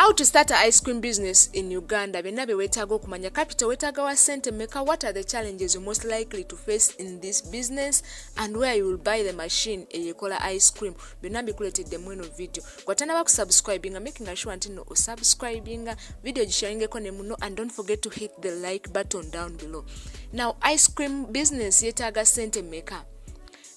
How to start an ice cream business in Uganda. Byonna bye weetaaga okumanya. Capital weetaaga wa ssente mmeka. What are the challenges you're most likely to face in this business and where you will buy the machine eyekola ice cream. Byonna mbikuleetedde mu eno video. Gwatannaba kusubscribinga, making sure nti no osubscribinga, video gisharingeko ne muno, and don't forget to hit the like button down below. Now, ice cream business yeetaaga ssente mmeka.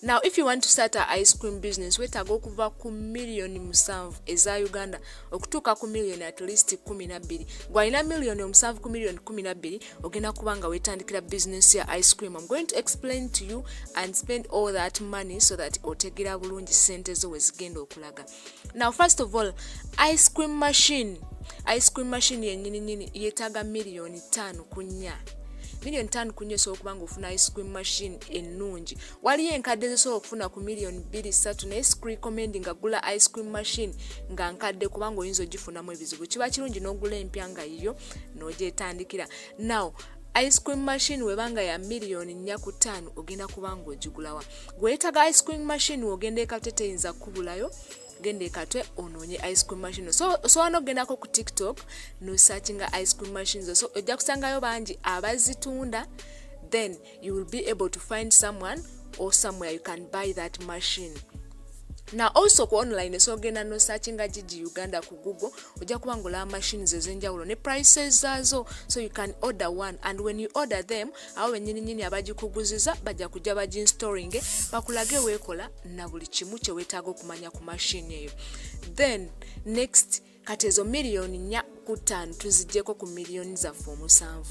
Now, if you want to start an ice cream business, weetaaga okuva ku million 7 eza Uganda okutuuka ku million at least 12. Gwalina million 7 ku million 12 ogenda kubanga weetandikira business ya ice cream. I'm going to explain to you and spend all that money so that otegira bulungi sente zo wezigenda okulaga. Now, first of all, ice cream machine yennyini yeetaaga million 5 kunya. Million 5 kunye so kubanga ofuna ice cream machine ennungi. Waliyo enkadde zisobola okufuna ku million 2-3 naye recommending agula ice cream machine nga nkadde kubanga oyinza ogifunamu ebizibu. Kiba kirungi n'ogula empya nga yiyo n'ogyetandikira. Now, ice cream machine webanga ya million 4-5 ogenda kubanga ogigulawa. Gweetaaga ice cream machine ogenda ekateteyinza kubulayo. Gende katwe ononye ice cream machine. So wano gendako ku TikTok no searching ice cream machines. So ojja kusangayo bangi abazitunda, then you will be able to find someone or somewhere you can buy that machine. Now also ku online so genda no searching Gigi Uganda ku Google ojja kubangula machines ezenjawulo ne prices zazo, so you can order one, and when you order them awo bennyini abagikuguziza bajja kujja baginstalling bakulage weekola na buli kimu kye weetaaga okumanya ku machine eyo. Then next katezo million 4-5 tuzijjeko ku million za 7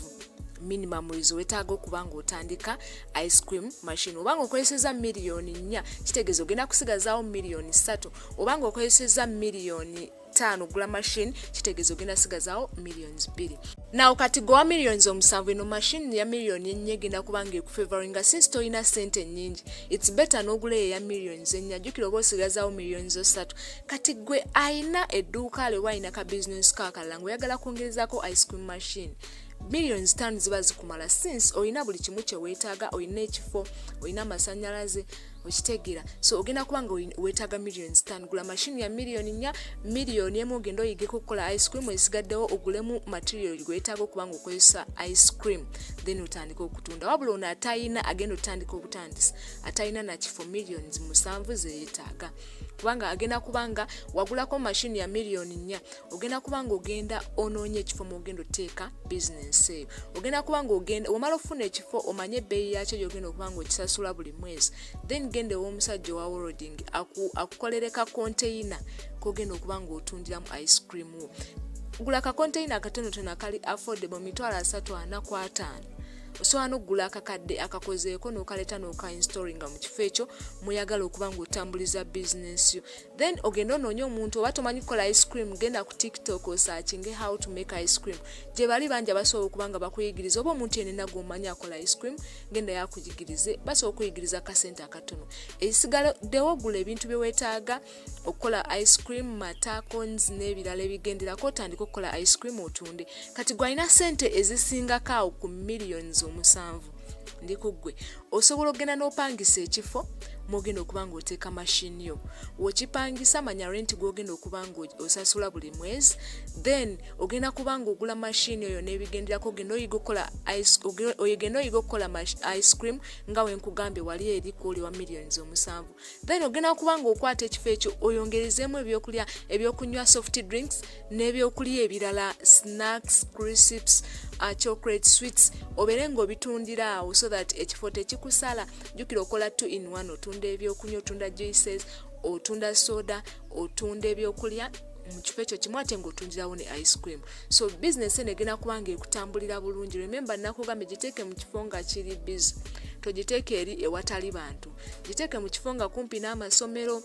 minimum wizo weetaaga okubanga otandika ice cream machine. Obanga okozeseza million 4 kitegeeza ogenda kusigazaawo million 3. Obanga okozeseza million 5 gula machine kitegeeza ogenda sigazaawo millions 2. Now kati gowa millions 7 eno machine ya million 4 genda kubanga ekufavoringa since toyina sente nyingi. It's better n'ogule ya millions 4 jukira oba osigazaawo millions 3. Kati gwe aina edduuka le waina ka business kakalanga oyagala kwongerezaako ice cream machine, millions 5 ziba zikumala since oyina buli kimu kye weetaaga, oyina ekifo, oyina amasannyalaze, okitegeera. So ogenda kubanga weetaaga millions 5 gula machine ya million 4, million 1 ogenda oyigeko okukola ice cream, esigaddewo ogulemu material gweetaaga okubanga okozesa ice cream, then otandika okutunda. Wabula ono atayina agenda otandika obutandisi atayina na kifo millions 7 zeyeetaaga, kubanga agenda kubanga wagulako machine ya million 4 ogenda kubanga ogenda onoonye ekifo mogenda oteeka business eyo. Ogenda kubanga ogenda omala ofuna ekifo omanye ebbeeyi yakyo gy'ogenda okubanga okisasula buli mwezi, then gende w'omusajja wa holding akukolere ka container kogenda okubanga otundiramu ice cream. Gula ka container akatonotono akali affordable $3-4 osobola n'okugula akakadde akakozeeko n'okaleeta n'oka-installinga mu kifo ekyo muyagala okubanga otambuliza business yo. Then ogenda onoonye omuntu oba tomanyi kukola ice cream, genda ku TikTok osearchinge how to make ice cream. Gye bali bangi abasobola okubanga bakuyigiriza, oba omuntu yenna gw'omanyi akola ice cream genda yakuyigirize, basobola okuyigiriza akasente akatono. Ekisigaddewo gula ebintu bye weetaaga okukola ice cream, mata, cones n'ebirala ebigenderako otandika okukola ice cream otunde. Kati gwalina sente ezisingako awo ku millions 7 ndiko gwe osobola ogenda n'opangisa ekifo mogenda okubanga oteeka machine yo. Wokipangisa manya rent gw'ogenda okubanga osasula buli mwezi, then ogenda kubanga ogula machine eyo n'ebigenderako ogenda oyiga okukola ice cream nga wenkugambye wali eri kwoli wa millions 7. Then ogenda kubanga okwata ekifo ekyo oyongerezeemu ebyokulya, ebyokunywa, soft drinks n'ebyokulya ebirala, snacks, crisps, chocolate, sweets, obere ng'obitundira awo so that ekifo tekikusala. Jukira okola 2-in-1, otunda ebyokunywa, otunda juices, otunda soda, otunda ebyokulya mu kifo ekyo kimu ate ng'otundirawo ne ice cream. So business eno egenda kubanga ekutambulira bulungi. Remember nakugambye giteeke mu kifo nga kiri busy, togiteeke eri ewatali bantu, giteeke mu kifo nga kumpi n'amasomero,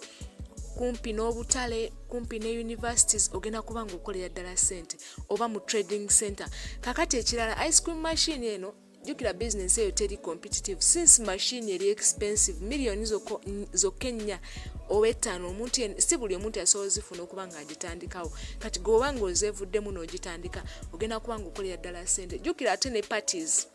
kumpi n'obutale, kumpi ne universities, ogenda kubanga okolera ddala sente, oba mu trading center. Kakati ekirala ice cream machine eno jukira business eyo teri competitive since machine eri expensive, million zokka 4 oba 5 omuntu si buli omuntu asobola zifuna okubanga agitandikawo. Kati gobanga ozeevuddemu n'ogitandika ogenda kubanga okolera ddala sente. Jukira ate ne parties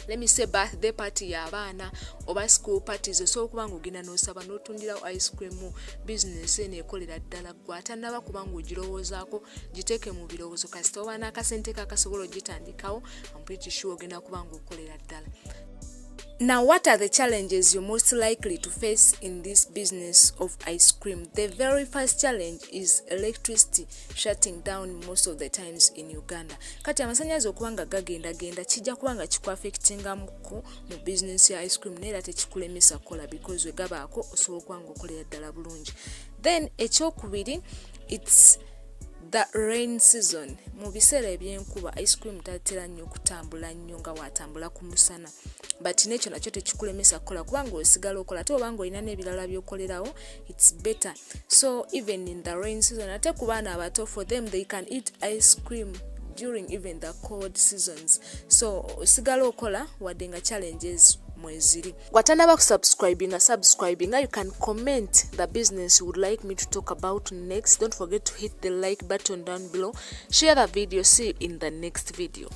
let me say birthday party y'abaana oba school parties osobola okuba nga ogenda n'osaba n'otundirawo ice cream business eno ekolera ddala gwe atannaba kuba nga ogirowoozaako giteeke mu birowoozo kasita oba n'akasente kakasobola ogitandikawo I'm pretty sure ogenda kuba nga okolera ddala. Now, what are the challenges you're most likely to face in this business of ice cream? The very first challenge is electricity shutting down most of the times in Uganda. Kati amasannyalaze okuba nga gagenda kijja kuba nga kikuaffectingamuko mu business ya ice cream neera tekikulemesa kukola because we gabaako osobola okuba nga okolera ddala bulungi. Then ekyokubiri, it's the rain season. Mu biseera ebyenkuba ice cream tatera nnyo kutambula nnyo nga watambula ku musana. But nekyo nakyo tekikulemesa kukola kubanga osigala okola ate obanga olina n'ebirala by'okolerawo it's better. So even in the rain season ate ku baana abato for them they can eat ice cream during even the cold seasons. So osigala okola wadde nga challenges mweziri. Watannaba subscribing, you can comment the business you would like me to talk about next. Don't forget to hit the like button down below. Share the video. See you in the next video.